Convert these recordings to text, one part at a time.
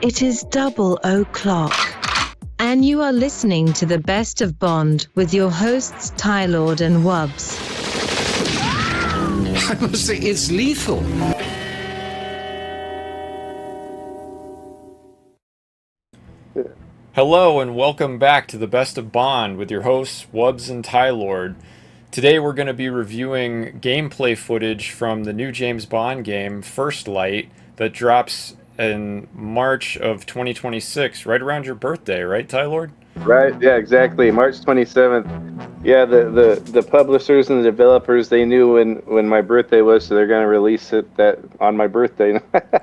It is 00:00, and you are listening to the Best of Bond with your hosts Tylord and Wubbs. I must say, it's lethal. Hello and welcome back to the Best of Bond with your hosts Wubbs and Tylord. Today we're going to be reviewing gameplay footage from the new James Bond game, First Light, that drops in March of 2026, right around your birthday, right, Tylord? Right, yeah, exactly. March 27th. Yeah, the publishers and the developers, they knew when my birthday was, so they're going to release it on my birthday.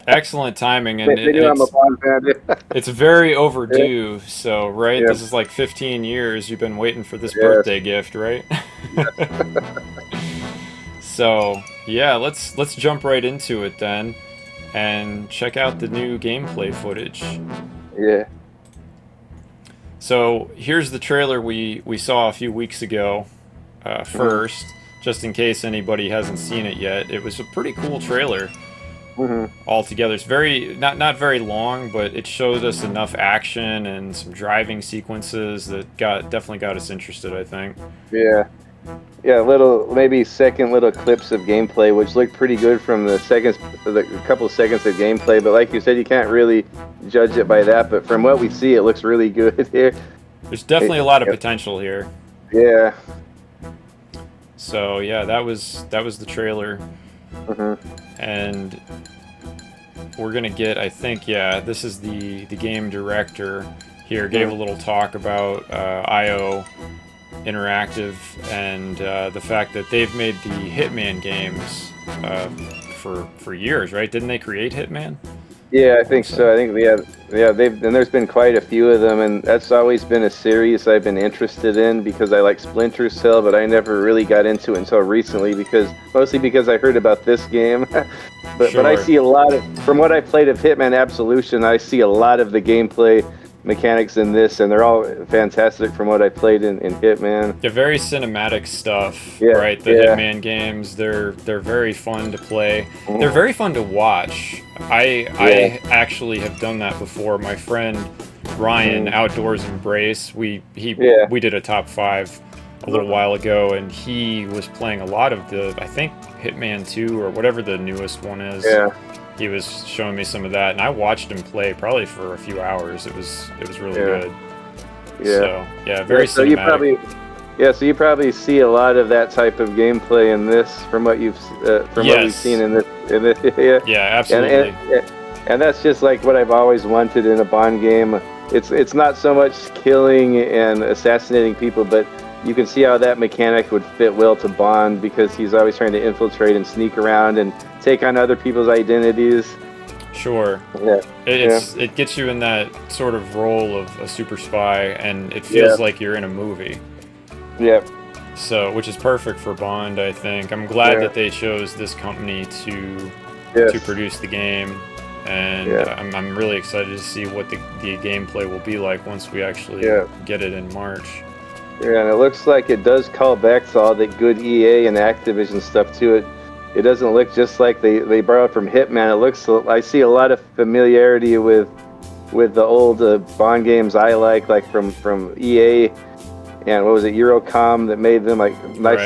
Excellent timing, and They knew I'm a Bond fan. it's very overdue, so, right? Yeah. This is like 15 years you've been waiting for this Yes. birthday gift, right? So, yeah, let's jump right into it then and check out the new gameplay footage. Yeah. So here's the trailer we saw a few weeks ago first, just in case anybody hasn't seen it yet. It was a pretty cool trailer altogether. It's very not very long, but it showed us enough action and some driving sequences that definitely got us interested, I think. Yeah. Yeah, maybe second little clips of gameplay, which looked pretty good from the couple seconds of gameplay. But like you said, you can't really judge it by that. But from what we see, it looks really good here. There's definitely a lot of potential here. Yeah. So yeah, that was the trailer, and we're gonna get. I think this is the game director here gave a little talk about IO Interactive and the fact that they've made the Hitman games for years, right? Didn't they create Hitman? Yeah, I think so. I think there's been quite a few of them, and that's always been a series I've been interested in because I like Splinter Cell, but I never really got into it until recently mostly because I heard about this game. But I see a lot from what I played of Hitman Absolution, I see a lot of the gameplay mechanics in this, and they're all fantastic from what I played in Hitman. They're very cinematic stuff, right? The Hitman games, they're very fun to play. They're very fun to watch. I actually have done that before. My friend Ryan, Outdoors Embrace, we did a top 5 a little while ago, and he was playing a lot of I think Hitman 2 or whatever the newest one is. Yeah. He was showing me some of that, and I watched him play probably for a few hours. It was really good. Yeah. So very cinematic. So you probably see a lot of that type of gameplay in this from what you've what we've seen in this. Yeah, absolutely. And that's just like what I've always wanted in a Bond game. It's not so much killing and assassinating people, but you can see how that mechanic would fit well to Bond because he's always trying to infiltrate and sneak around and take on other people's identities. Sure. Yeah. It gets you in that sort of role of a super spy, and it feels like you're in a movie. Yeah. So, which is perfect for Bond, I think. I'm glad that they chose this company to produce the game, and I'm really excited to see what the gameplay will be like once we actually get it in March. Yeah, and it looks like it does call back to all the good EA and Activision stuff to it. It doesn't look just like they borrowed from Hitman. I see a lot of familiarity with the old Bond games I like from EA and what was it, Eurocom that made them. I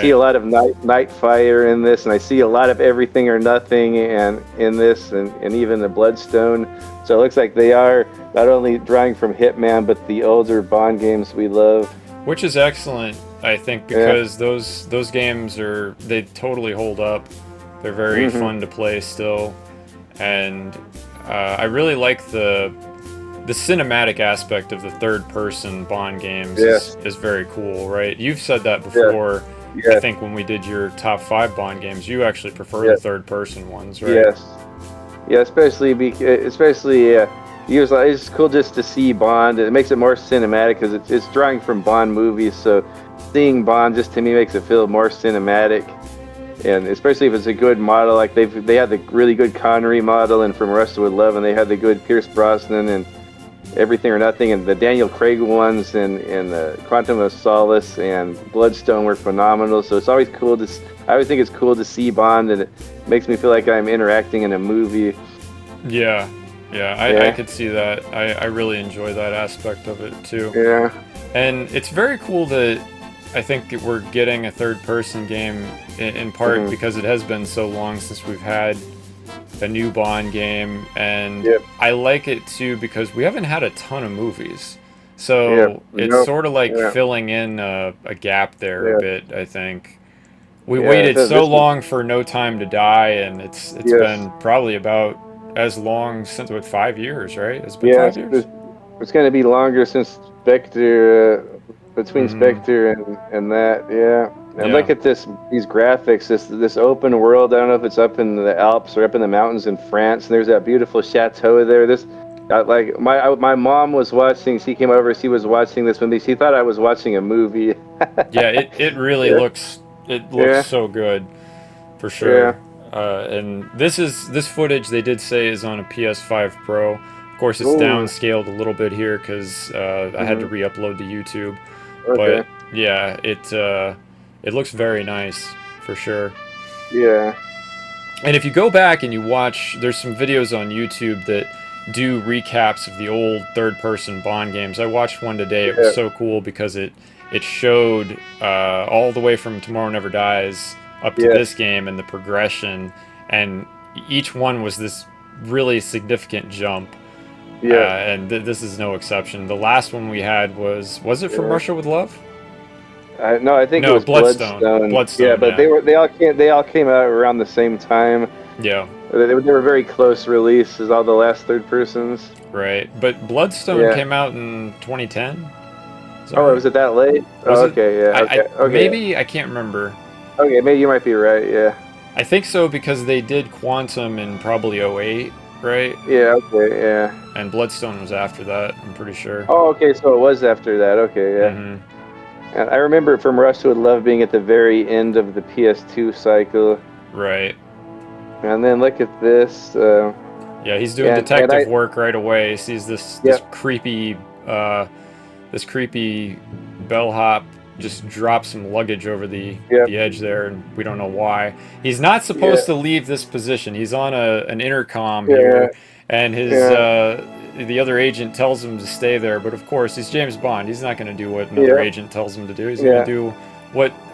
see a lot of Nightfire in this, and I see a lot of Everything or Nothing and in this, and even the Bloodstone. So it looks like they are not only drawing from Hitman, but the older Bond games we love. Which is excellent, I think, because those games they totally hold up. They're very fun to play still, and I really like the cinematic aspect of the third-person Bond games is very cool, right? You've said that before. Yeah. I think when we did your top 5 Bond games, you actually prefer the third-person ones, right? Yes. Yeah, especially it's cool just to see Bond. It makes it more cinematic because it's drawing from Bond movies. So seeing Bond just to me makes it feel more cinematic, and especially if it's a good model. Like they had the really good Connery model, and from Russia with Love, and they had the good Pierce Brosnan and Everything or Nothing, and the Daniel Craig ones, and Quantum of Solace and Bloodstone were phenomenal. So it's always cool I always think it's cool to see Bond, and it makes me feel like I'm interacting in a movie. Yeah. Yeah, I could see that. I really enjoy that aspect of it too. Yeah. And it's very cool that I think we're getting a third-person game in part because it has been so long since we've had a new Bond game, and Yep. I like it too because we haven't had a ton of movies. Yeah. So it's Nope. sort of like Yeah. filling in a gap there a Yeah. bit, I think. We Yeah. waited so This is, long for No Time to Die, and it's yes. been probably about as long since, what, 5 years, right? It's been Yeah. 5 years? It's going to be longer since Spectre, between Mm, Spectre and that. Yeah. And yeah. look at these graphics, this open world. I don't know if it's up in the Alps or up in the mountains in France. And there's that beautiful chateau there. Like my mom was watching. She came over. She was watching this movie. She thought I was watching a movie. Yeah, it really Yeah. looks Yeah. so good, for Yeah. sure. And this footage they did say is on a PS5 Pro. Of course, it's Ooh. downscaled a little bit here because I had to Hmm. re-upload to YouTube. Okay. But yeah, it looks very nice for sure. Yeah. And if you go back and you watch, there's some videos on YouTube that do recaps of the old third-person Bond games. I watched one today. It was Yeah. so cool because it showed all the way from Tomorrow Never Dies up to this Yes. game and the progression, and each one was this really significant jump. Yeah. And this is no exception. The last one we had was it From Yeah. Russia with Love? No, I think it No, was Bloodstone. Bloodstone. Yeah, Bloodstone. but Yeah. they all came out around the same time. Yeah. They were very close releases, all the last third persons. Right. But Bloodstone Yeah. came out in 2010. Is that Oh, right? was it that late? Was Oh, it? okay, yeah, I okay. maybe I can't remember. Okay, maybe you might be right. Yeah. I think so because they did Quantum in probably '08, right? Yeah. Okay. Yeah. And Bloodstone was after that, I'm pretty sure. Oh, okay. So it was after that. Okay. Yeah. Hmm. And I remember From Russia with Love being at the very end of the PS2 cycle. Right. And then look at this. Yeah, he's doing And detective work right away. He sees this Yep. creepy bellhop just drop some luggage over the Yep. edge there, and we don't know why. He's not supposed to leave this position. He's on an intercom Yeah. here, and his Yeah. the other agent tells him to stay there. But of course, he's James Bond. He's not going to do what another agent tells him to do. He's going to do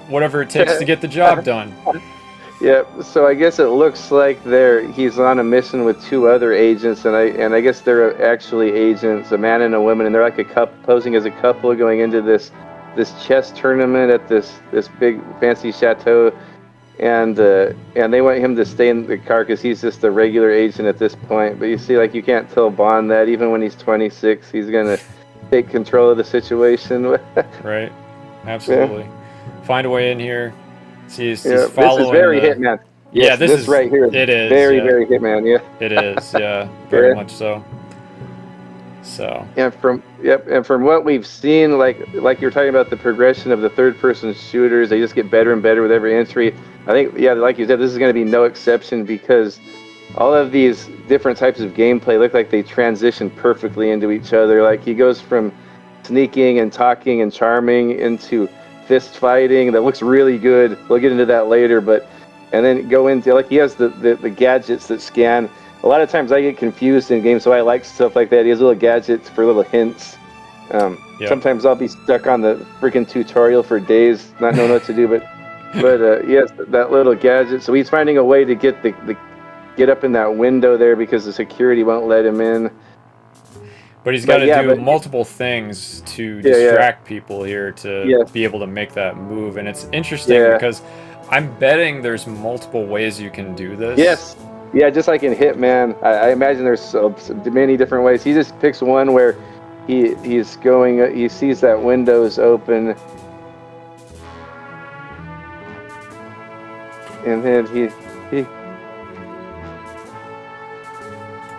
whatever it takes to get the job done. Yeah, so I guess it looks like he's on a mission with two other agents, and I guess they're actually agents, a man and a woman, and they're like a couple, posing as a couple going into this chess tournament at this big fancy chateau, and they want him to stay in the car because he's just a regular agent at this point. But you see, like, you can't tell Bond that even when he's 26, he's gonna take control of the situation. Right, absolutely. Find a way in here. He's Yeah, following. this is very Hitman. Yeah, Yes, this is right here. It is very, yeah. very Hitman. Yeah. It is, yeah, very Yeah. much so. So. And from what we've seen, like you're talking about the progression of the third-person shooters, they just get better and better with every entry. I think, yeah, like you said, this is going to be no exception because all of these different types of gameplay look like they transition perfectly into each other. Like he goes from sneaking and talking and charming into fist fighting that looks really good. We'll get into that later, and then go into, like, he has the gadgets that scan. A lot of times I get confused in games, so I like stuff like that. He has little gadgets for little hints. Sometimes I'll be stuck on the freaking tutorial for days, not knowing what to do. But yes, that little gadget. So he's finding a way to get up in that window there because the security won't let him in. But he's got to do multiple things to distract people here to be able to make that move. And it's interesting because I'm betting there's multiple ways you can do this. Yes. Yeah, just like in Hitman, I imagine there's many different ways. He just picks one where he sees that window's open, and then he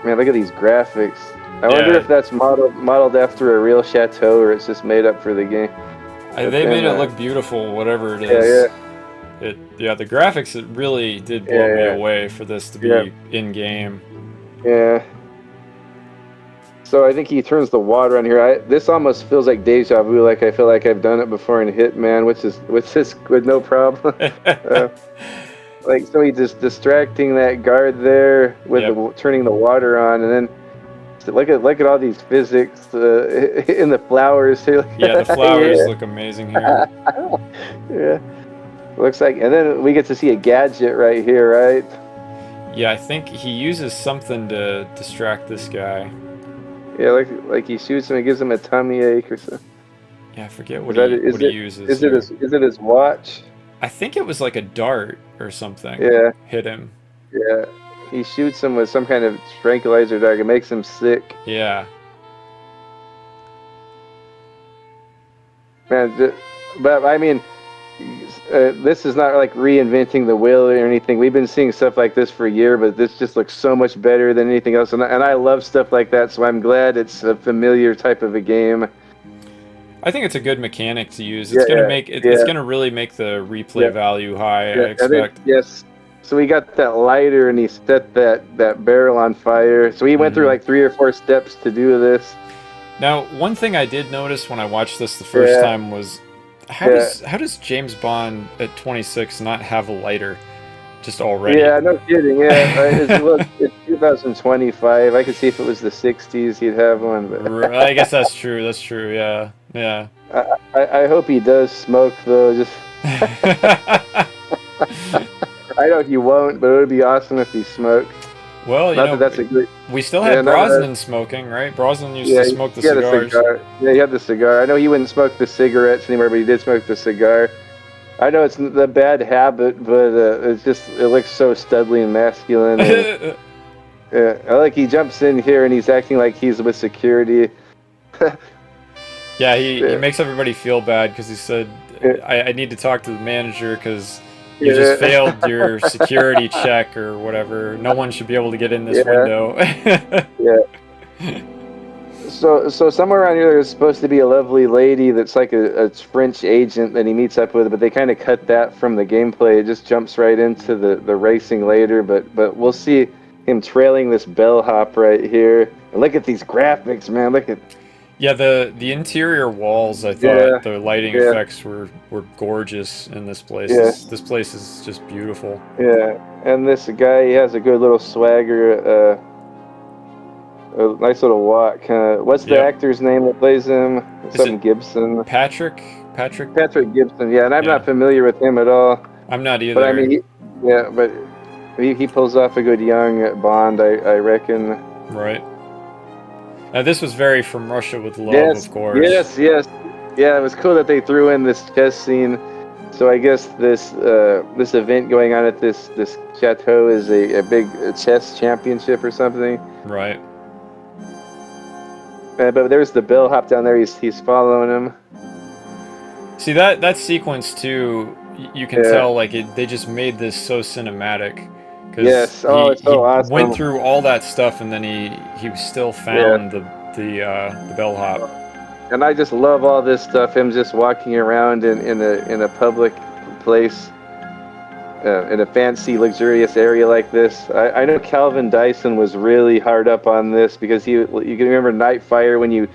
man, look at these graphics. I wonder if that's modeled after a real chateau or it's just made up for the game. They made it look beautiful, whatever it is. The graphics, it really did blow me away for this to be in game. Yeah. So I think he turns the water on here. This almost feels like deja vu. Like I feel like I've done it before in Hitman, which is with no problem. Like, so he's just distracting that guard there with turning the water on, and then Look at all these physics in the flowers here. Yeah, the flowers look amazing here. Yeah, looks like, and then we get to see a gadget right here, right? Yeah, I think he uses something to distract this guy. Yeah, like he shoots him and gives him a tummy ache or something. Yeah, I forget what he uses. Is it his watch? I think it was like a dart or something. Yeah. Hit him. Yeah. He shoots him with some kind of tranquilizer dart. It makes him sick. Yeah. Man, but I mean, this is not like reinventing the wheel or anything. We've been seeing stuff like this for a year, but this just looks so much better than anything else. And I love stuff like that, so I'm glad it's a familiar type of a game. I think it's a good mechanic to use. It's it's gonna really make the replay value high. I expect. Yes. So we got that lighter, and he set that barrel on fire. So he went through like 3 or 4 steps to do this. Now, one thing I did notice when I watched this the first time was how does James Bond at 26 not have a lighter just already? Yeah, no kidding. Yeah, it's 2025. I could see if it was the 60s, he'd have one. But I guess that's true. That's true. Yeah, yeah. I hope he does smoke though. Just I know he won't, but it would be awesome if he smoked. Well, we still had Brosnan smoking, right? Brosnan used to smoke the cigars. Yeah, he had the cigar. I know he wouldn't smoke the cigarettes anymore, but he did smoke the cigar. I know it's the bad habit, but it looks so studly and masculine. And, yeah, I like he jumps in here and he's acting like he's with security. Yeah, he makes everybody feel bad because he said, I need to talk to the manager because you just failed your security check or whatever. No one should be able to get in this window. Yeah. So somewhere around here there's supposed to be a lovely lady that's like a French agent that he meets up with, but they kind of cut that from the gameplay. It just jumps right into the racing later, but we'll see him trailing this bellhop right here. And look at these graphics, man. Look at... Yeah, the interior walls, I thought the lighting effects were gorgeous in this place. Yeah. This place is just beautiful. Yeah, and this guy, he has a good little swagger, a nice little walk. What's the actor's name that plays him? Something Gibson. Patrick Gibson, yeah, and I'm not familiar with him at all. I'm not either. But I mean, he pulls off a good young Bond, I reckon. Right. Now, this was very From Russia with Love, of course. Yes. Yeah, it was cool that they threw in this chess scene. So I guess this event going on at this chateau is a big chess championship or something. Right. But there's the bellhop down there. He's following him. See, that sequence too, you can tell like they just made this so cinematic. Yes, it's so awesome. Went through all that stuff, and then he still found the bellhop. And I just love all this stuff. Him just walking around in a public place, in a fancy, luxurious area like this. I know Calvin Dyson was really hard up on this because you can remember Nightfire when you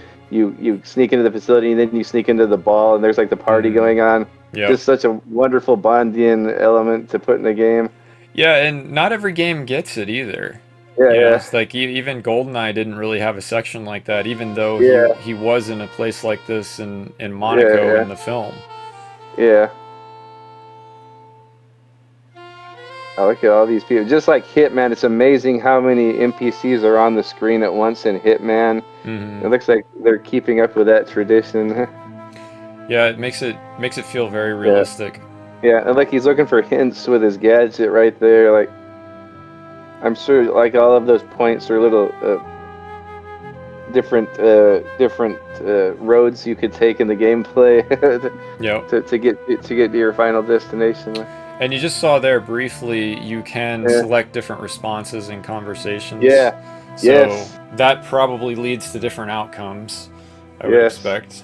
sneak into the facility and then you sneak into the ball and there's like the party going on. Yeah. Just such a wonderful Bondian element to put in a game. Yeah, and not every game gets it either. Yeah. It's like even GoldenEye didn't really have a section like that, even though he was in a place like this in Monaco in the film. Yeah. I look at all these people. Just like Hitman, it's amazing how many NPCs are on the screen at once in Hitman. Mm-hmm. It looks like they're keeping up with that tradition. Yeah, it makes it feel very realistic. Yeah, and like he's looking for hints with his gadget right there. Like, I'm sure like all of those points are little different roads you could take in the gameplay to get to your final destination. And you just saw there briefly you can select different responses in conversations. Yeah. So that probably leads to different outcomes, I would expect.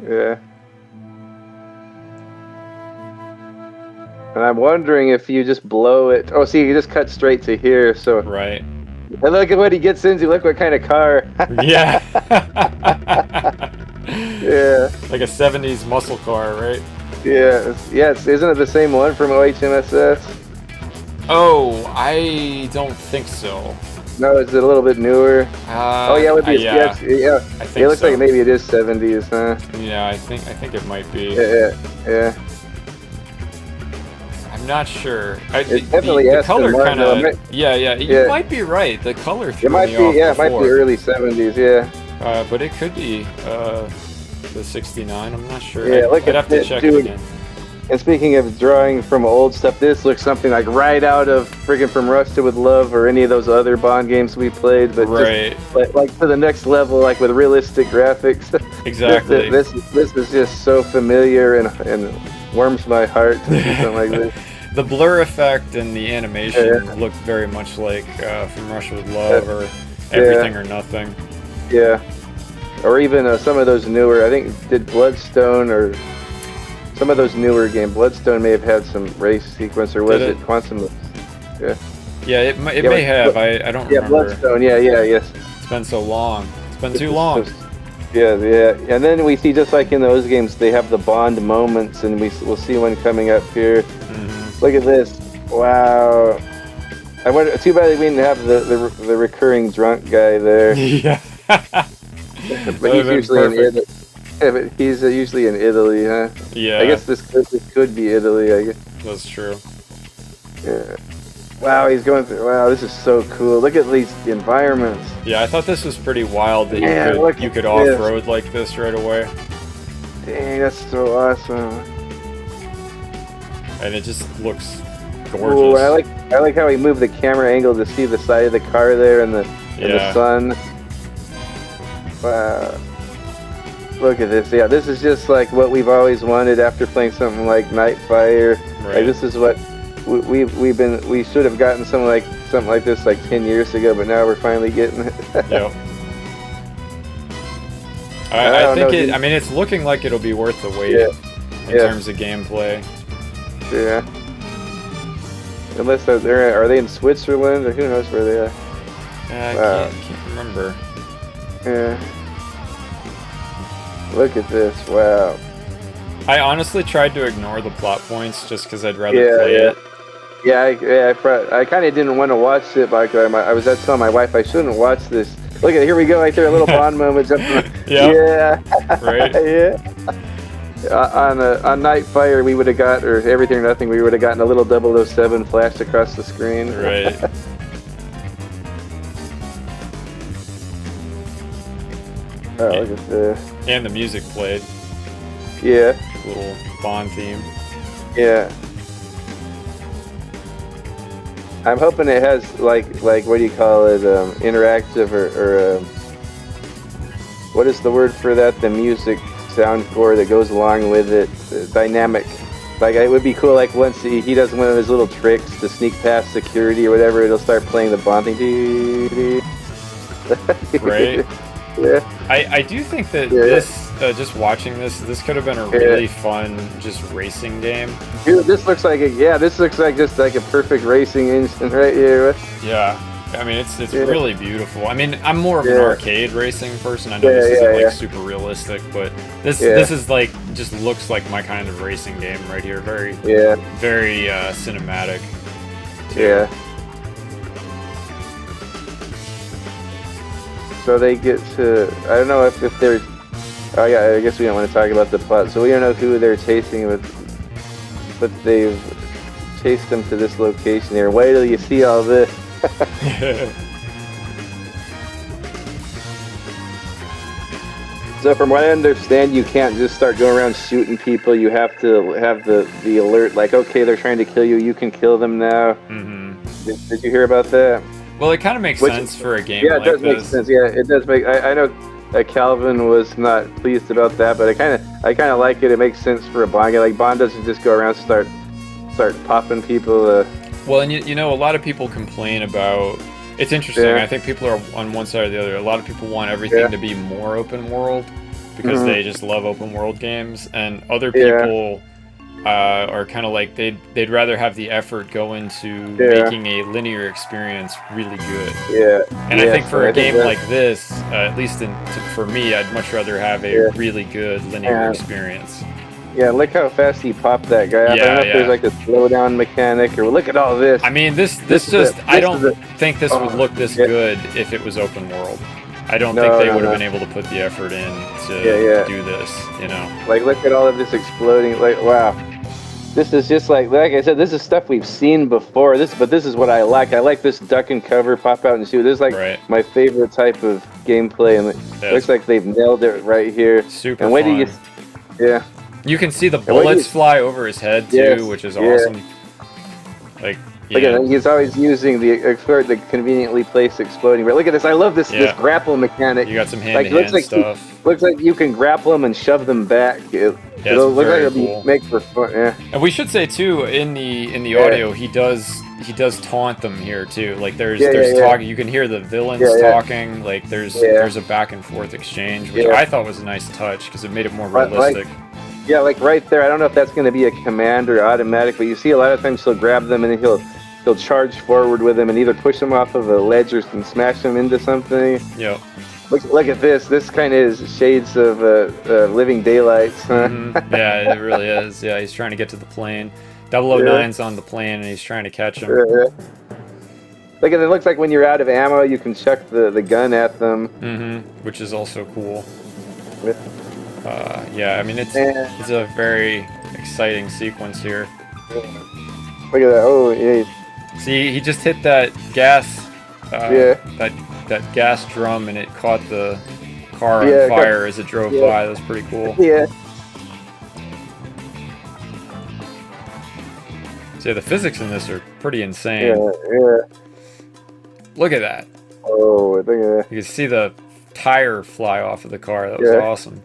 Yeah. And I'm wondering if you just blow it. Oh, see, you just cut straight to here. So right. And look at what he gets into. Look what kind of car. Yeah. Yeah. Like a 70s muscle car, right? Yeah. Yes. Isn't it the same one from OHMSS? Oh, I don't think so. No, is it a little bit newer? Oh yeah, it would be. Yeah, Yeah. I think It looks so. like maybe it is 70s, huh? Yeah, I think it might be. Yeah. I'm not sure. It definitely the Aston color Martin, kind though. of. Yeah. You might be right. The color threw It might me be. off Yeah, it might before. be early 70s. Yeah. But it could be the 69. I'm not sure. Yeah, look I'd at have to it, check dude. it again. And speaking of drawing from old stuff, this looks something like right out of friggin' From Rusted with Love or any of those other Bond games we played, but Right. just like to the next level, like with realistic graphics. Exactly. This is just so familiar and warms my heart to see something like this. The blur effect and the animation look very much like From Russia with Love or Everything or Nothing. Yeah. Or even some of those newer, I think, did Bloodstone or some of those newer games. Bloodstone may have had some race sequence, or was it Quantum? Yeah. Yeah, it may have. I don't remember. Yeah, Bloodstone. Yes. It's been so long. It's been too long. Yeah. And then we see, just like in those games, they have the Bond moments, and we'll see one coming up here. Mm-hmm. Look at this! Wow. I wonder. Too bad we didn't have the recurring drunk guy there. Yeah. But he's usually in Italy. Yeah, but he's usually in Italy, huh? Yeah. I guess this could be Italy. I guess. That's true. Yeah. Wow, he's going through. Wow, this is so cool. Look at these environments. Yeah, I thought this was pretty wild that you could off-road like this right away. Dang, that's so awesome. And it just looks gorgeous. Ooh, I like how he moved the camera angle to see the side of the car there and the sun. Wow. Look at this. Yeah, this is just like what we've always wanted after playing something like Nightfire. Right. Like, this is what we should have gotten something like this like 10 years ago, but now we're finally getting it. Yep. I think it. I mean, it's looking like it'll be worth the wait in terms of gameplay. Yeah. Unless are they in Switzerland or who knows where they are? I can't remember. Yeah. Look at this! Wow. I honestly tried to ignore the plot points just because I'd rather play it. Yeah, I kind of didn't want to watch it, but I was telling my wife I shouldn't watch this. Look at here we go right there, a little Bond moment. Yeah. Right. Yeah. On Nightfire we would have got, or Everything or Nothing, we would have gotten a little 007 flashed across the screen. Right. Oh, look at this. And the music played. Yeah. Little Bond theme. Yeah. I'm hoping it has like what do you call it? Interactive or what is the word for that? The music sound core that goes along with it. Dynamic. Like, it would be cool. Like, once he does one of his little tricks to sneak past security or whatever, it'll start playing the Bond thing. Right. Yeah. I do think that this, just watching this could have been a really fun, just racing game. Dude, this looks like just like a perfect racing engine right here. Yeah. I mean, it's really beautiful. I mean, I'm more of an arcade racing person. I know this isn't like super realistic, but this is like, just looks like my kind of racing game right here. Very cinematic. Too. Yeah. So they get to, I don't know if there's, oh yeah, I guess we don't want to talk about the plot. So we don't know who they're chasing with, but they've chased them to this location here. Wait till you see all this. So from what I understand, you can't just start going around shooting people. You have to have the alert, like, okay, they're trying to kill you. You can kill them now. Mm-hmm. Did you hear about that? Well, it kind of makes sense for a game like this. Yeah, it does make sense. Yeah, it does make. I know Calvin was not pleased about that, but I kind of like it. It makes sense for a Bond game. Like, Bond doesn't just go around start popping people. Well, and you know, a lot of people complain about. It's interesting. I think people are on one side or the other. A lot of people want everything to be more open world because they just love open world games, and other people are kind of like they'd rather have the effort go into making a linear experience really good. Yeah. And I think for a game like this, at least for me, I'd much rather have a really good linear experience. Yeah, look how fast he popped that guy up. I don't know if there's like a slowdown mechanic or look at all this. I mean, I don't think this would look this good if it was open world. I don't think they would have been able to put the effort in to do this, you know. Like, look at all of this exploding. Like, wow. This is just like I said, this is stuff we've seen before. But this is what I like. I like this duck and cover, pop out and shoot. This is like my favorite type of gameplay, and it looks like they've nailed it right here. Super and wait fun. Yeah. You can see the bullets fly over his head too, which is awesome. Like, look at him. He's always using the conveniently placed exploding. But look at this. I love this grapple mechanic. You got some hand-to-hand stuff. Looks like you can grapple them and shove them back. It'll look like it'll make for fun. Yeah. And we should say too, in the audio, he does taunt them here too. Like there's talking. You can hear the villains talking. Like there's a back and forth exchange, which I thought was a nice touch because it made it more realistic. Like right there. I don't know if that's going to be a command or automatic, but you see a lot of times he'll grab them and then he'll charge forward with them and either push them off of a ledge or smash them into something. Yeah. Look at this. This kind of is shades of Living Daylights. Yeah, it really is. Yeah, he's trying to get to the plane. 009's on the plane and he's trying to catch him. Look, and it looks like when you're out of ammo, you can chuck the gun at them. Which is also cool. Yeah, I mean it's a very exciting sequence here. Look at that! Oh yeah. See, he just hit that gas. That gas drum, and it caught the car on fire as it drove by. That was pretty cool. Yeah. So the physics in this are pretty insane. Yeah. Look at that. Oh, look at that. You can see the tire fly off of the car. That was awesome.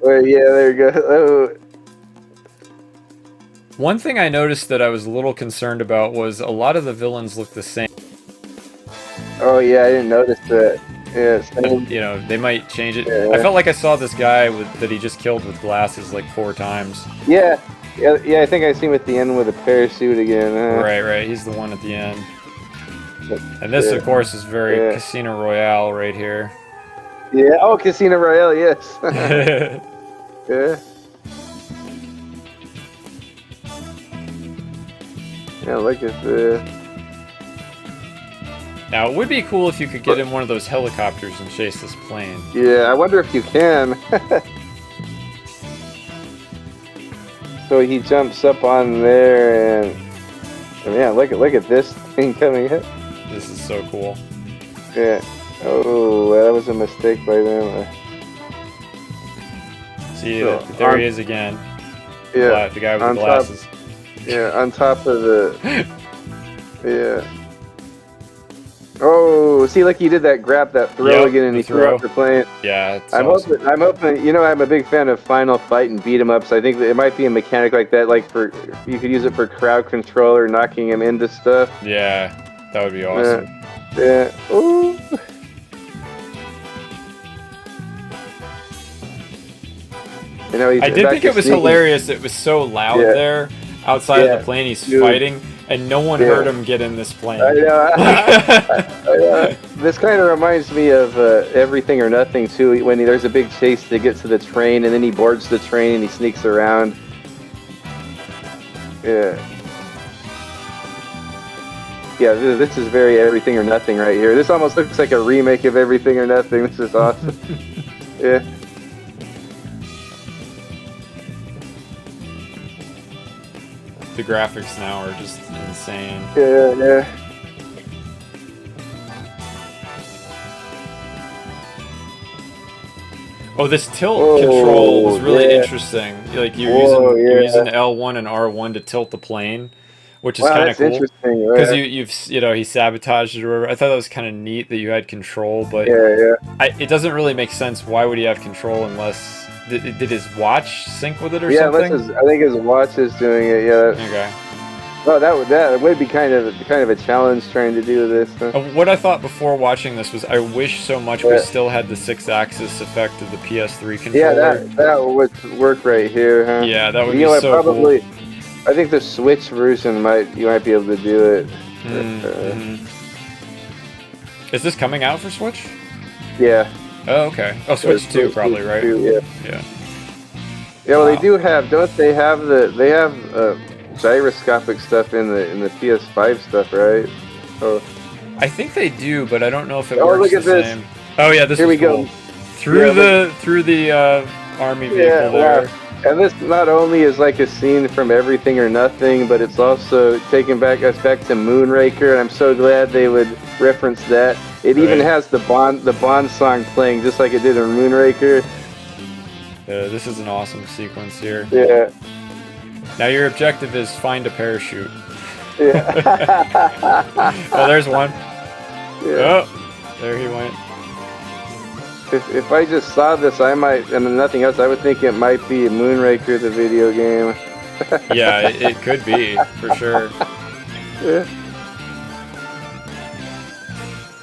There you go. Oh. One thing I noticed that I was a little concerned about was a lot of the villains look the same. Oh yeah, I didn't notice that. Yeah, same. You know, they might change it. I felt like I saw this guy that he just killed with glasses like 4 times. Yeah, I think I see him at the end with a parachute again. Right. He's the one at the end. And this, of course, is very Casino Royale right here. Yeah. Oh, Casino Royale. Yes. Yeah. Yeah, look at this. Now, it would be cool if you could get in one of those helicopters and chase this plane. Yeah, I wonder if you can. So he jumps up on there and yeah, look at this thing coming in. This is so cool. Yeah. Oh, that was a mistake by them. See, there he is again. Yeah. The guy with the glasses. On top of the... Yeah. Oh, see, like he did that throw again, and he threw out the plane. Yeah, I'm hoping. You know, I'm a big fan of Final Fight and beat 'em ups. I think that it might be a mechanic like that, like you could use it for crowd control or knocking him into stuff. Yeah, that would be awesome. Yeah. Ooh. You know, I did think it was hilarious. It was so loud there outside of the plane. He's fighting, and no one heard him get in this plane. I know. This kind of reminds me of Everything or Nothing too. When there's a big chase to get to the train, and then he boards the train and he sneaks around. Yeah. Yeah, this is very Everything or Nothing right here. This almost looks like a remake of Everything or Nothing. This is awesome. Yeah. The graphics now are just insane. Yeah. Oh, this tilt control was really interesting. Like you're using L1 and R1 to tilt the plane, which is kind of cool. Because he sabotaged it or whatever. I thought that was kind of neat that you had control, but it doesn't really make sense. Why would he have control unless did his watch sync with it or something? I think his watch is doing it. Yeah. Okay. Well, that would be kind of a challenge trying to do this. What I thought before watching this was I wish so much we still had the 6-axis effect of the PS3 controller. Yeah, that would work right here, huh? Yeah, that would be so cool. I think the Switch version you might be able to do it. Is this coming out for Switch? Yeah. Oh, okay. Oh, Switch 2 probably, right? 2, yeah. Yeah. Yeah, well, they do have. Don't they have They have gyroscopic stuff in the PS5 stuff, right? Oh. I think they do, but I don't know if it Oh, works look the at this. same. Oh yeah, this Here is we cool. go. Through Yeah, the army vehicle Yeah, there. wow. And this not only is like a scene from Everything or Nothing, but it's also taking us back to Moonraker, and I'm so glad they would reference that. It even Right. has the Bond song playing just like it did in Moonraker. This is an awesome sequence here. Yeah. Now your objective is find a parachute. Yeah. Oh, there's one. Yeah. Oh, there he went. If I just saw this, I might, and nothing else, I would think it might be Moonraker, the video game. Yeah, it could be, for sure. Yeah.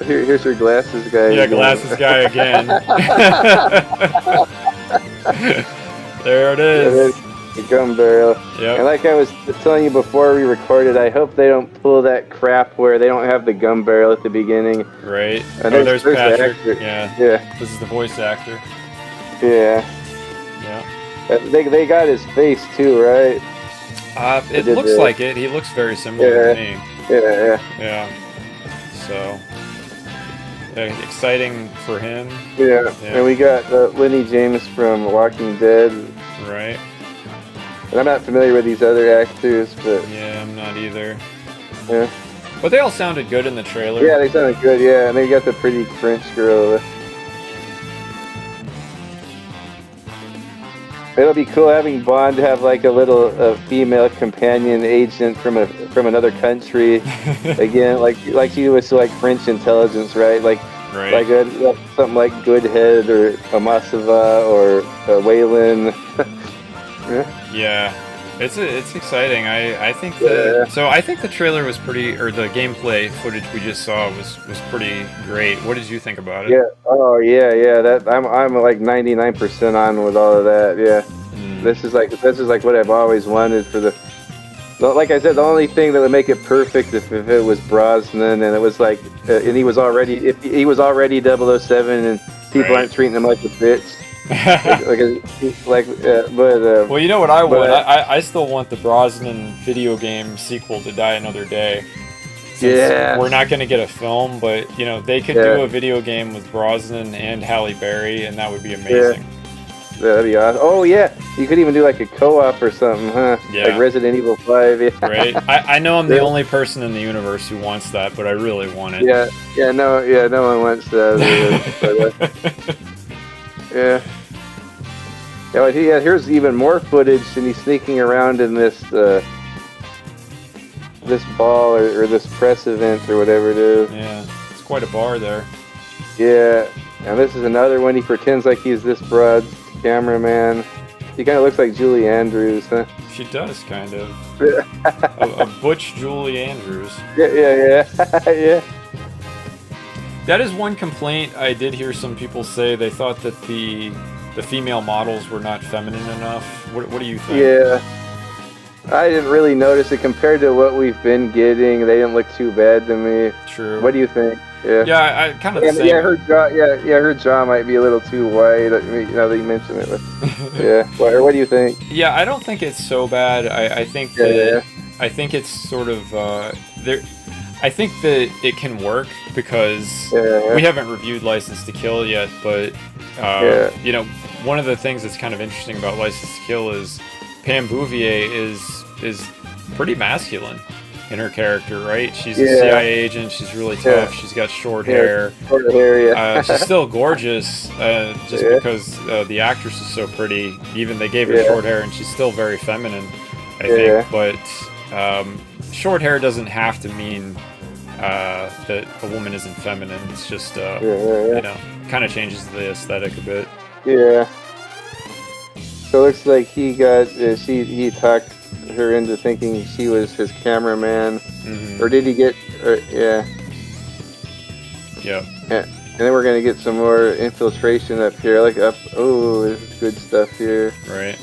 Here's your glasses guy. Yeah, again. glasses guy again. There it is. The gun barrel. Yep. And like I was telling you before we recorded, I hope they don't pull that crap where they don't have the gun barrel at the beginning. Right. And Oh, there's the Patrick. actor. Yeah. Yeah. This is the voice actor. Yeah. Yeah. They got his face too, right? It did looks the- like it. He looks very similar to me. Yeah. Yeah. So, exciting for him. Yeah. And we got Lenny James from Walking Dead. Right. And I'm not familiar with these other actors, but Yeah, I'm not either. yeah. But they all sounded good in the trailer. Yeah, they sounded good, yeah. And they got the pretty French girl. It'll be cool having Bond have like a little female companion agent from another country. Again, like she was like French intelligence, right? Like Right. like something like Goodhead or Amasova or Wayland. Yeah. It's exciting. I think that Yeah. so I think the trailer was pretty, or the gameplay footage we just saw was pretty great. What did you think about it? Yeah. Oh yeah. That I'm like 99% on with all of that. Yeah. Mm. This is like what I've always wanted for the. Like I said, the only thing that would make it perfect if it was Brosnan and it was like, and he was already 007 and people Right. aren't treating him like a bitch. Well, you know what I want? but- I still want the Brosnan video game sequel to Die Another Day. Since Yeah. we're not going to get a film, but you know they could Yeah. do a video game with Brosnan and Halle Berry, and that would be amazing. That'd be awesome. Oh yeah, you could even do like a co-op or something, huh? Yeah. Like Resident Evil 5. Yeah. Right? I know I'm the Yeah. only person in the universe who wants that, but I really want it. No one wants that. But, yeah. Yeah, well, here's even more footage, and he's sneaking around in this this ball or this press event or whatever it is. Yeah, it's quite a bar there. Yeah, and this is another one. He pretends like he's this broad's cameraman. He kind of looks like Julie Andrews, huh? She does, kind of. Yeah, A butch Julie Andrews. yeah. Yeah. That is one complaint I did hear some people say. They thought that the female models were not feminine enough. What do you think? Yeah. I didn't really notice it compared to what we've been getting. They didn't look too bad to me. True. What do you think? Yeah. Yeah, I kind of the same. Yeah, her jaw. Yeah, her jaw might be a little too wide. I mean, now that you mention it. But, yeah. What do you think? Yeah, I don't think it's so bad. I think that I think it's sort of there. I think that it can work because we haven't reviewed License to Kill yet, but you know, one of the things that's kind of interesting about License to Kill is Pam Bouvier is pretty masculine in her character, right? She's a CIA agent. She's really tough. She's got short hair. Short hair, yeah. She's still gorgeous, just because the actress is so pretty. Even they gave her short hair, and she's still very feminine, I think. But short hair doesn't have to mean that a woman isn't feminine. It's just you know, kind of changes the aesthetic a bit. Yeah. So it looks like he got he talked her into thinking she was his cameraman, or did he get? Yeah. Yep. And then we're gonna get some more infiltration up here. Like up. Oh, this is good stuff here. Right.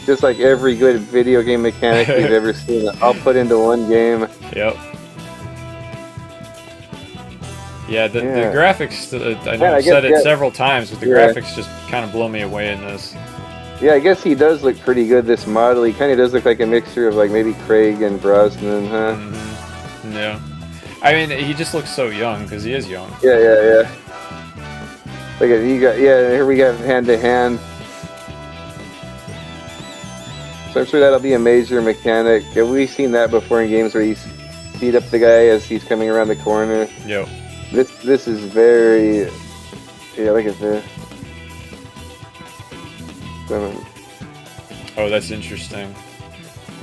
Just like every good video game mechanic we've ever seen, I'll put into one game. Yep. Yeah, the graphics, I know I've said it several times, but the graphics just kind of blow me away in this. Yeah, I guess he does look pretty good, this model. He kind of does look like a mixture of, like, maybe Craig and Brosnan, huh? Mm-hmm. Yeah. I mean, he just looks so young, because he is young. Yeah. Look at, here we got hand-to-hand. So I'm sure that'll be a major mechanic. We've seen that before in games where you speed up the guy as he's coming around the corner. Yep. This is very... Yeah, look at this. Oh, that's interesting.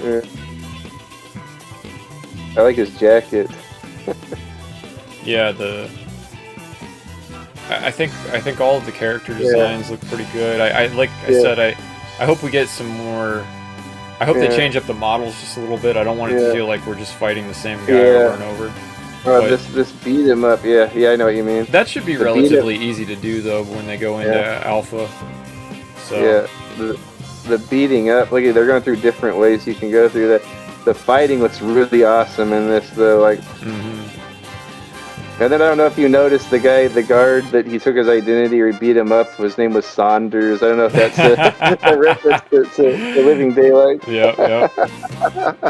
Yeah. I like his jacket. Yeah, I think all of the character designs look pretty good. I said, I hope we get some more. I hope they change up the models just a little bit. I don't want it to feel like we're just fighting the same guy over and over. Oh, this beat 'em up. Yeah, I know what you mean. That should be relatively easy to do though when they go into alpha. So yeah, the beating up. Look, they're going through different ways you can go through that. The fighting looks really awesome in this though. Like. And then I don't know if you noticed the guard that he took his identity or he beat him up. His name was Saunders. I don't know if that's a reference to The Living Daylight. Yep.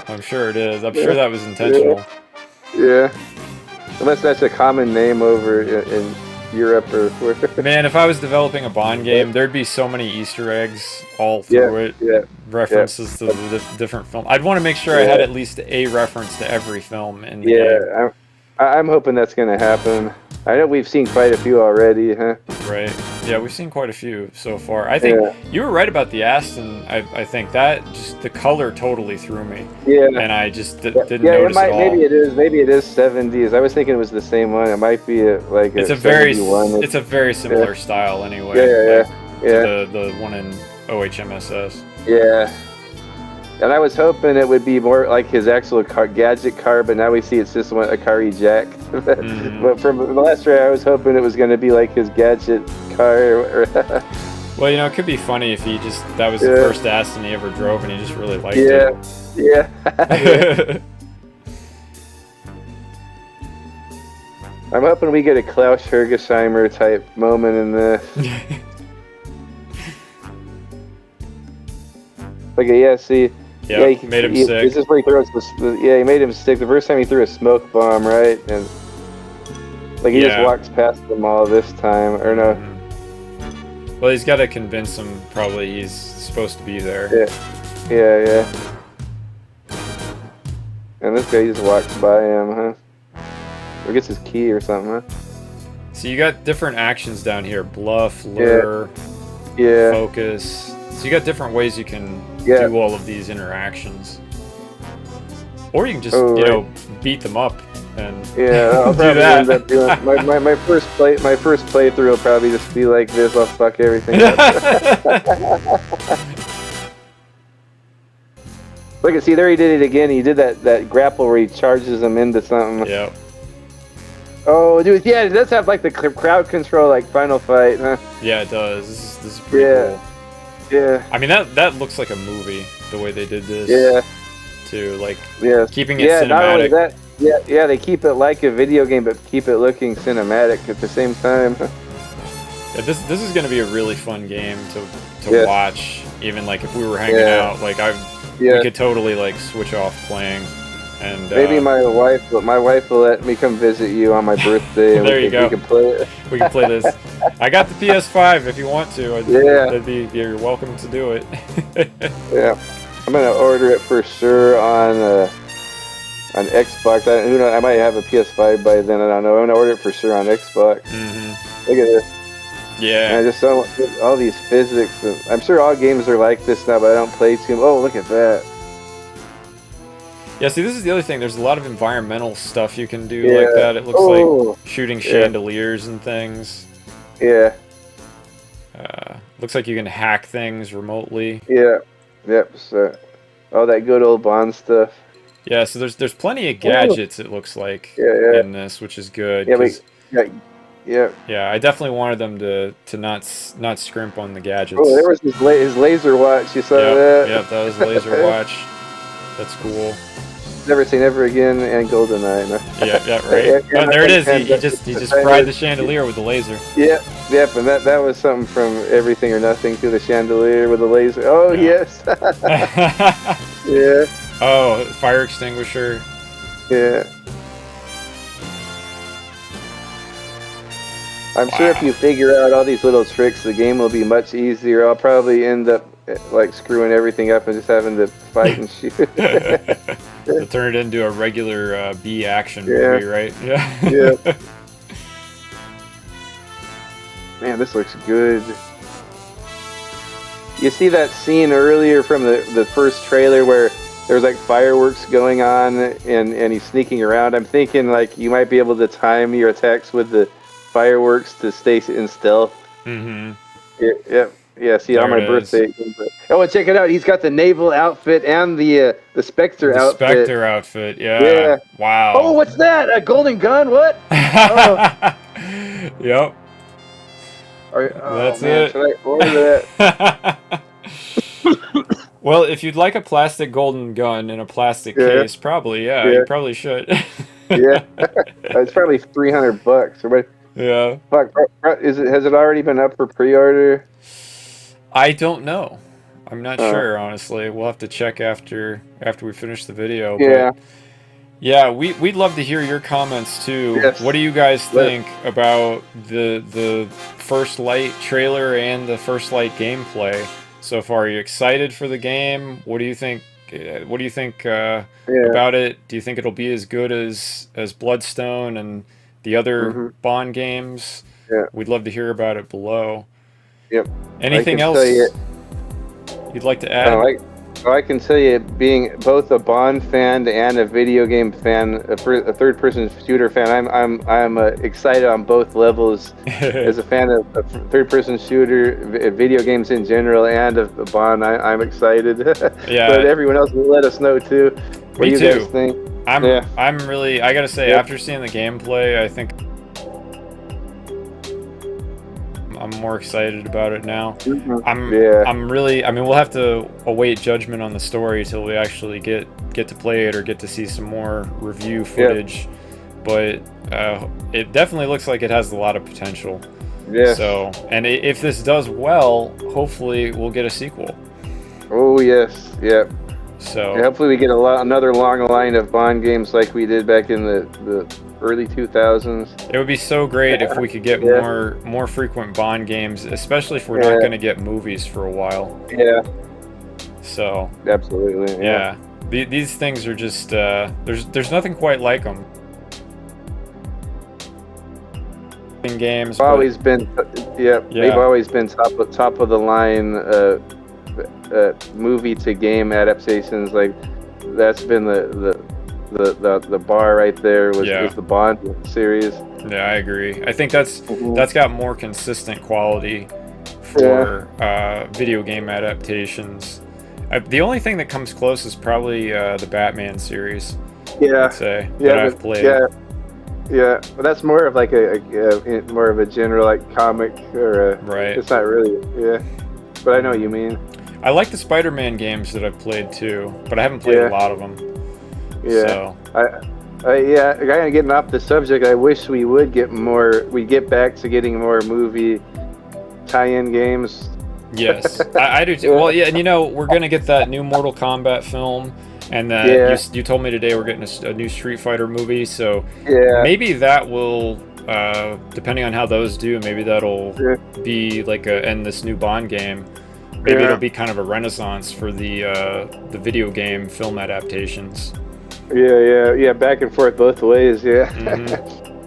I'm sure it is. I'm sure that was intentional. Yeah. Unless that's a common name over in Europe or where. Man, if I was developing a Bond game, there'd be so many Easter eggs all through it. Yeah. References to the different film. I'd want to make sure I had at least a reference to every film in the game. I'm hoping that's going to happen. I know we've seen quite a few already, huh? Right. Yeah, we've seen quite a few so far. I think you were right about the Aston. I think that just the color totally threw me. Yeah. And I just didn't notice it all. Maybe it is 70s. I was thinking it was the same one. It might be it's a very similar style anyway. Yeah. To the one in OHMSS. Yeah. And I was hoping it would be more like his actual gadget car, but now we see it's just a car eject. But from the last try, I was hoping it was going to be like his gadget car. Well, it could be funny if that was the first Aston he ever drove and he just really liked it. Yeah. I'm hoping we get a Klaus Hergesheimer type moment in this. See. Yeah, he made him sick. This is where he throws he made him sick. The first time he threw a smoke bomb, right? And he just walks past them all this time, or no? Well, he's got to convince him. Probably he's supposed to be there. Yeah. And this guy just walks by him, huh? Or gets his key or something, huh? So you got different actions down here: bluff, lure, focus. So you got different ways you can do all of these interactions, or you can just beat them up and I'll do probably that. end up doing my first playthrough will probably just be like this. I'll fuck everything up. Look, see there he did it again. He did that grapple where he charges them into something. Yeah. Oh, dude, it does have like the crowd control like Final Fight, huh? Yeah, it does. This is pretty cool. Yeah. I mean that looks like a movie the way they did this. Yeah. Too keeping it cinematic. Not only that. Yeah, they keep it like a video game, but keep it looking cinematic at the same time. Yeah, this is gonna be a really fun game to watch. Even like if we were hanging out, we could totally switch off playing. And maybe my wife will let me come visit you on my birthday. And there you go. We can play it. We can play this. I got the PS5 if you want to. You're welcome to do it. Yeah, I'm gonna order it for sure on Xbox. I might have a PS5 by then. I don't know. I'm gonna order it for sure on Xbox. Look at this. Yeah. And I just don't all these physics. I'm sure all games are like this now, but I don't play too. Oh, look at that. Yeah, see, this is the other thing. There's a lot of environmental stuff you can do like that. It looks like shooting chandeliers and things. Yeah. Looks like you can hack things remotely. Yeah. Yep. So, all that good old Bond stuff. Yeah. So there's plenty of gadgets. It looks like in this, which is good. Yeah. I definitely wanted them to not scrimp on the gadgets. Oh, there was his laser watch. You saw that? Yep. That was a laser watch. That's cool. Never Say Never Again and GoldenEye. No. Yeah, right. Oh, there it is. He just fried the chandelier with the laser. Yeah, yep, and that was something from Everything or Nothing to the chandelier with the laser. Oh yes. Yeah. Oh, fire extinguisher. Yeah. I'm sure if you figure out all these little tricks, the game will be much easier. I'll probably end up like screwing everything up and just having to fight and shoot. To turn it into a regular B action movie, right? Yeah. Yeah. Man, this looks good. You see that scene earlier from the first trailer where there's like fireworks going on and he's sneaking around. I'm thinking like you might be able to time your attacks with the fireworks to stay in stealth. Mm-hmm. Yeah. See, on my birthday. Oh, and check it out. He's got the naval outfit and the Spectre outfit. The Spectre outfit. Yeah. Wow. Oh, what's that? A golden gun? What? Oh. Yep. That's it. Should I order that? Well, if you'd like a plastic golden gun in a plastic case, probably, you probably should. Yeah. It's probably $300 or what? Yeah. Fuck, has it already been up for pre-order? I don't know. I'm not sure, honestly. We'll have to check after we finish the video. Yeah. But yeah, we'd love to hear your comments too. Yes. What do you guys think about the First Light trailer and the First Light gameplay so far? Are you excited for the game? What do you think? What do you think about it? Do you think it'll be as good as Bloodstone and the other Bond games? Yeah. We'd love to hear about it below. Yep. Anything else you'd like to add? I can tell you, being both a Bond fan and a video game fan, a third-person shooter fan, I'm excited on both levels. As a fan of third-person shooter, video games in general, and of Bond, I'm excited. Yeah. But everyone else will let us know too. What do you guys think? I'm really. I gotta say, after seeing the gameplay, I think I'm more excited about it now. I'm really. I mean, we'll have to await judgment on the story till we actually get to play it or get to see some more review footage. But it definitely looks like it has a lot of potential. Yeah. So, and if this does well, hopefully we'll get a sequel. Oh yes, yep. So hopefully we get another long line of Bond games like we did back in the early 2000s. It would be so great if we could get more frequent Bond games, especially if we're not going to get movies for a while. Yeah. So absolutely. Yeah. These things are just there's nothing quite like them. Games. They've always been top of the line movie to game adaptations. Like that's been the bar right there with the Bond series. Yeah, I agree. I think that's got more consistent quality for video game adaptations. The only thing that comes close is probably the Batman series. Yeah, I'd say that I've played. Yeah, but that's more of like a more of a general like comic or right. It's not really but I know what you mean. I like the Spider-Man games that I've played too, but I haven't played a lot of them. Yeah, so. Kind of getting off the subject. I wish we would get more. We get back to getting more movie tie-in games. Yes, I do too. Well, yeah, and we're gonna get that new Mortal Kombat film. And you told me today we're getting a new Street Fighter movie, so maybe that will, depending on how those do, maybe that'll be like and this new Bond game. Maybe it'll be kind of a renaissance for the video game film adaptations. Yeah, back and forth both ways. Yeah.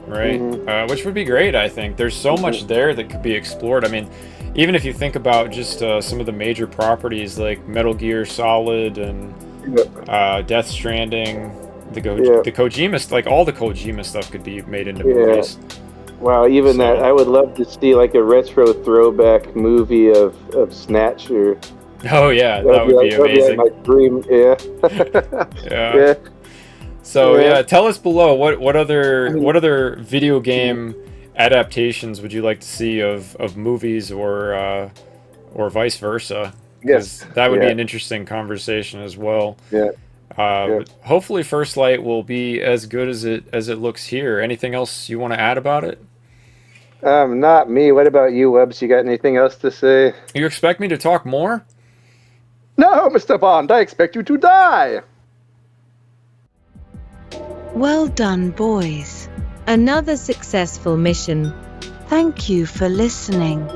Right, which would be great. I think there's so much there that could be explored. I mean, even if you think about just some of the major properties like Metal Gear Solid and Death Stranding, the Kojima, like all the Kojima stuff could be made into movies. Wow, even that, I would love to see like a retro throwback movie of Snatch or. Oh yeah, that would be amazing. That would be like my dream. Yeah. So tell us below what other video game adaptations would you like to see of movies or vice versa? Yes, that would be an interesting conversation as well. Yeah. Hopefully First Light will be as good as it looks here. Anything else you want to add about it? Not me. What about you, Webbs? You got anything else to say? You expect me to talk more? No, Mr. Bond, I expect you to die. Well done, boys. Another successful mission. Thank you for listening.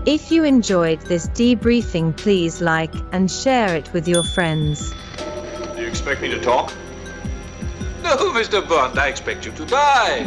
If you enjoyed this debriefing, please like and share it with your friends. Do you expect me to talk? No, Mr. Bond, I expect you to die.